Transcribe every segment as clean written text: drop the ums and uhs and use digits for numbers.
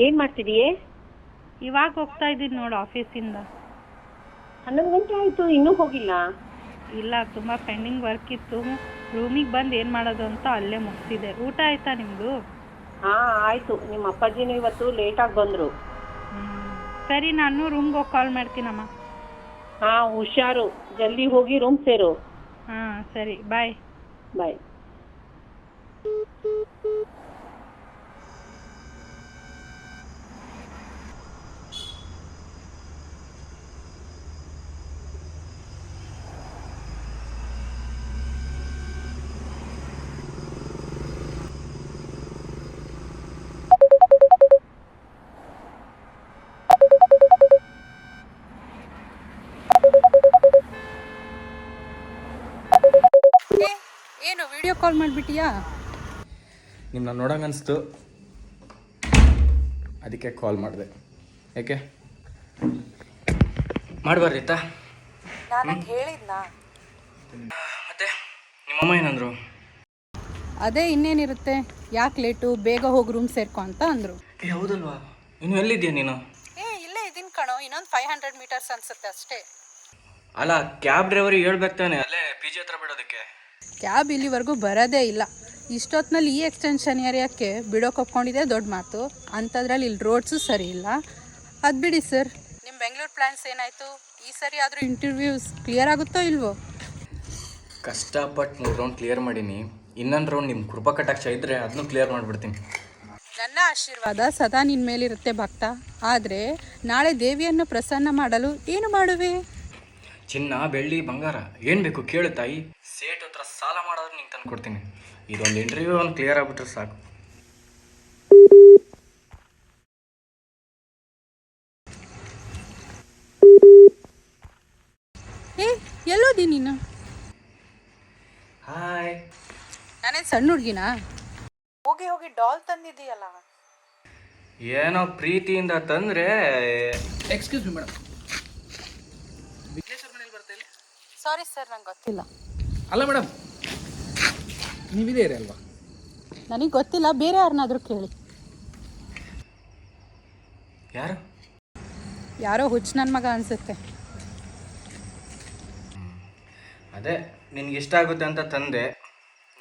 ಏನ್ ಮಾಡ್ತಿದೀಯೇ? ಇವಾಗ ಹೋಗ್ತಾ ಇದ್ದೀನಿ ನೋಡು ಆಫೀಸಿಂದ. 11 ಗಂಟೆ ಆಯ್ತು, ಇನ್ನೂ ಹೋಗಿಲ್ಲ? ಇಲ್ಲ, ತುಂಬ ಪೆಂಡಿಂಗ್ ವರ್ಕ್ ಇತ್ತು. ರೂಮಿಗೆ ಬಂದು ಏನು ಮಾಡೋದು ಅಂತ ಅಲ್ಲೇ ಮುಗಿಸಿದೆ. ಊಟ ಆಯ್ತಾ ನಿಮ್ಮದು? ಹಾ ಆಯ್ತು. ನಿಮ್ಮ ಅಪ್ಪಾಜಿನೂ ಇವತ್ತು ಲೇಟಾಗಿ ಬಂದ್ರು. ಸರಿ, ನಾನು ರೂಮ್ಗೆ ಹೋಗಿ ಕಾಲ್ ಮಾಡ್ತೀನಮ್ಮ. ಹಾ ಹುಷಾರು, ಜಲ್ದಿ ಹೋಗಿ ರೂಮ್ ಸೇರು. ಹಾಂ ಸರಿ, ಬಾಯ್. ಬಾಯ್. ಏನು ವಿಡಿಯೋ ಕಾಲ್ ಮಾಡಿಬಿಟ್ಟಿಯಾ? ನಿಮ್ಮನ್ನ ನೋಡಂಗೆ ಅನಿಸ್ತು, ಅದಕ್ಕೆ ಕಾಲ್ ಮಾಡಿದೆ. ಯಾಕೆ ಮಾಡಬಾರ್ದಿತ್ತಾ? ನಾನು ಹೇಳಿದ್ನಾ? ಮತ್ತೆ ನಿಮ್ಮಮ್ಮ ಏನಂದರು? ಅದೇ ಇನ್ನೇನಿರುತ್ತೆ, ಯಾಕೆ ಲೇಟು, ಬೇಗ ಹೋಗಿ ರೂಮ್ ಸೇರ್ಕೊ ಅಂತ ಅಂದರು. ಹೌದಲ್ವಾ? ಇನ್ನು ಎಲ್ಲಿದ್ದೀಯ ನೀನು? ಇಲ್ಲೇ ಇದೀನಿ ಕಣೋ, ಇನ್ನೊಂದು 500 ಮೀಟರ್ಸ್ ಅನ್ಸುತ್ತೆ ಅಷ್ಟೇ. ಅಲ್ಲ, ಕ್ಯಾಬ್ ಡ್ರೈವರಿಗೆ ಹೇಳ್ಬೇಕು ತಾನೆ ಅಲ್ಲೇ ಪಿ ಜಿ ಹತ್ರ ಬಿಡೋದಕ್ಕೆ. ಕ್ಯಾಬ್ ಇಲ್ಲಿವರೆಗೂ ಬರೋದೇ ಇಲ್ಲ. ಇಷ್ಟೊತ್ತಿನಲ್ಲಿ ಈ ಎಕ್ಸ್ಟೆನ್ಷನ್ ಏರಿಯಾಕ್ಕೆ ಬಿಡೋಕೆ ಒಪ್ಕೊಂಡಿದೆ ದೊಡ್ಡ ಮಾತು. ಅಂಥದ್ರಲ್ಲಿ ಇಲ್ಲಿ ರೋಡ್ಸು ಸರಿ ಇಲ್ಲ. ಅದು ಬಿಡಿ ಸರ್, ನಿಮ್ಮ ಬೆಂಗಳೂರು ಪ್ಲ್ಯಾನ್ಸ್ ಏನಾಯಿತು? ಈ ಸರಿ ಆದರೂ ಇಂಟರ್ವ್ಯೂಸ್ ಕ್ಲಿಯರ್ ಆಗುತ್ತೋ ಇಲ್ವೋ? ಕಷ್ಟಪಟ್ಟು 3 ರೌಂಡ್ ಕ್ಲಿಯರ್ ಮಾಡೀನಿ. ಇನ್ನೊಂದು ರೌಂಡ್ ನಿಮ್ಮ ಕೃಪಾ ಕಟಾಕ್ಷ ಇದ್ದರೆ ಅದನ್ನು ಕ್ಲಿಯರ್ ಮಾಡಿಬಿಡ್ತೀನಿ. ನನ್ನ ಆಶೀರ್ವಾದ ಸದಾ ನಿನ್ನ ಮೇಲಿರುತ್ತೆ ಭಕ್ತ. ಆದರೆ ನಾಳೆ ದೇವಿಯನ್ನು ಪ್ರಸನ್ನ ಮಾಡಲು ಏನು ಮಾಡುವೆ? ಚಿನ್ನ, ಬೆಳ್ಳಿ, ಬಂಗಾರ ಏನು ಬೇಕು ಕೇಳು ತಾಯಿ. ಸೇಟ್ ಹತ್ರ ಸಾಲ ಮಾಡೋದ್ರೆ ನಿಂಗೆ ತಂದು ಕೊಡ್ತೀನಿ. ಇದೊಂದು ಇಂಟರ್ವ್ಯೂ ಒಂದು ಕ್ಲಿಯರ್ ಆಗಿಬಿಟ್ರೆ ಸಾಕು. ಎಲ್ಲೋದಿ ನೀನು? ಹಾಯ್. ನಾನೇನು ಸಣ್ಣ ಹುಡುಗಿನಾ? ಹೋಗಿ ಹೋಗಿ ಡಾಲ್ ತಂದಿದ್ದೀಯಲ್ಲ. ಏನೋ ಪ್ರೀತಿಯಿಂದ ತಂದರೆ. ಎಕ್ಸ್ಕ್ಯೂಸ್ ಮಿ ಮೇಡಮ್, ವಿಘ್ನೇಶ್ವರ ಮನೇಲಿ ಬರ್ತಾ ಇಲ್ಲ? ಸಾರಿ ಸರ್, ನಂಗೆ ಗೊತ್ತಿಲ್ಲ. ಅಲ್ಲ ಮೇಡಮ್, ನೀವಿದೆ ಇರಿ ಅಲ್ವಾ? ನನಗೆ ಗೊತ್ತಿಲ್ಲ, ಬೇರೆ ಯಾರನ್ನಾದರೂ ಕೇಳಿ. ಯಾರು? ಯಾರೋ ಹುಚ್ಚು ನನ್ನ ಮಗ ಅನಿಸುತ್ತೆ. ಅದೇ ನಿನ್ಗೆ ಇಷ್ಟ ಆಗುತ್ತೆ ಅಂತ ತಂದೆ.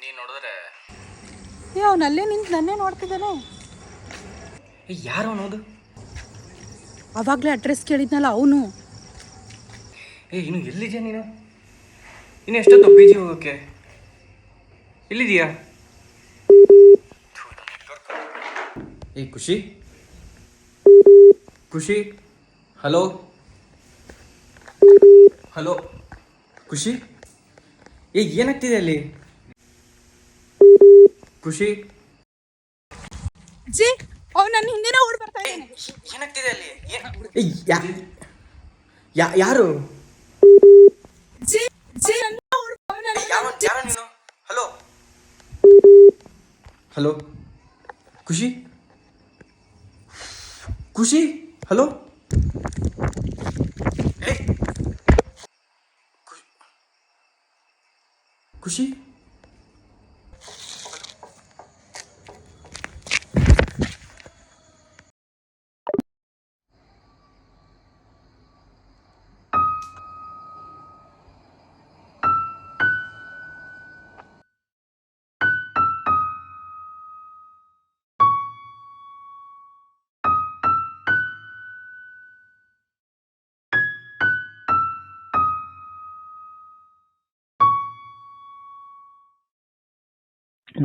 ನೀನು ನೋಡಿದ್ರೆ ಅವನಲ್ಲೇ ನಿಂತು ನನ್ನೇ ನೋಡ್ತಿದ್ದಾನೆ. ಯಾರು ಅನ್ನೋದು? ಆವಾಗಲೇ ಅಡ್ರೆಸ್ ಕೇಳಿದ್ನಲ್ಲ ಅವನು. ಇನ್ನು ಎಲ್ಲಿದ್ಯಾ ನೀನು? ಇನ್ನು ಎಷ್ಟೊತ್ತು ಪಿ ಜಿ ಹೋಗೋಕ್ಕೆ? ಎಲ್ಲಿದೆಯಾ? ಖುಷಿ, ಖುಷಿ, ಹಲೋ ಹಲೋ ಖುಷಿ, ಏನಾಗ್ತಿದೆ ಅಲ್ಲಿ? ಖುಷಿ ಜಿ, ಅವ್ನು ನನ್ನ ಹಿಂದೆನೇ ಓಡಿ ಬರ್ತಾ ಇದ್ದಾನೆ. ಏನಾಗ್ತಿದೆ ಅಲ್ಲಿ? ಯಾರು? ಜಿ ಜಿ ಯಾರು ನೀನು? ಹಲೋ ಹಲೋ ಖುಷಿ, ಖುಷಿ, ಹಲೋ. ಖುಷಿ,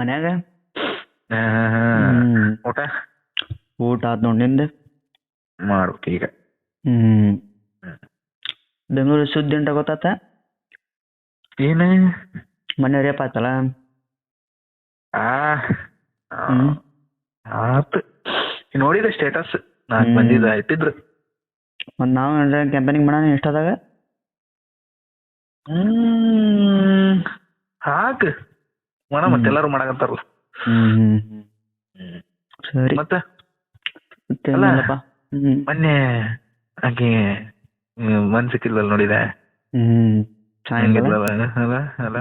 ಮನ್ಯಾಗ ಊಟ ಊಟ ಆತ್ ನೋಡಿ, ನಿಂದ? ಮಾಡ್ಬೇಕು ಈಗ. ಬೆಂಗಳೂರು ಸುದ್ದಿ ಉಂಟ ಗೊತ್ತಾತ? ಏನು? ಮೊನ್ನೆ ರೇಪ್ ಆಯ್ತಲ್ಲ. ಆತು, ನೋಡಿದೆ ಸ್ಟೇಟಸ್. ನಾನು ಬಂದಿದ್ದ ಇಟ್ಟಿದ್ರು. ಮತ್ತು ನಾವು ಕ್ಯಾಂಪೇನಿಂಗ್ ಮಾಡೋಣ ಎಷ್ಟಾದಾಗ? ಹಾಕ್ ಮನ ಮತ್ತೆ ಎಲ್ಲಾರು ಮಾಡಕತ್ತಾರಲ್ಲ. ಸರಿ, ಮತ್ತೆ ಮತ್ತೆ ಮೊನ್ನೆ ಆಕೆ ಮನ್ಸಿಕ್ಕಿಲ್ವಲ್ಲ, ನೋಡಿದೆ? ಚೆನ್ನಾಗಿಲ್ಲ ಅಲ್ಲ ಅಲ್ಲ.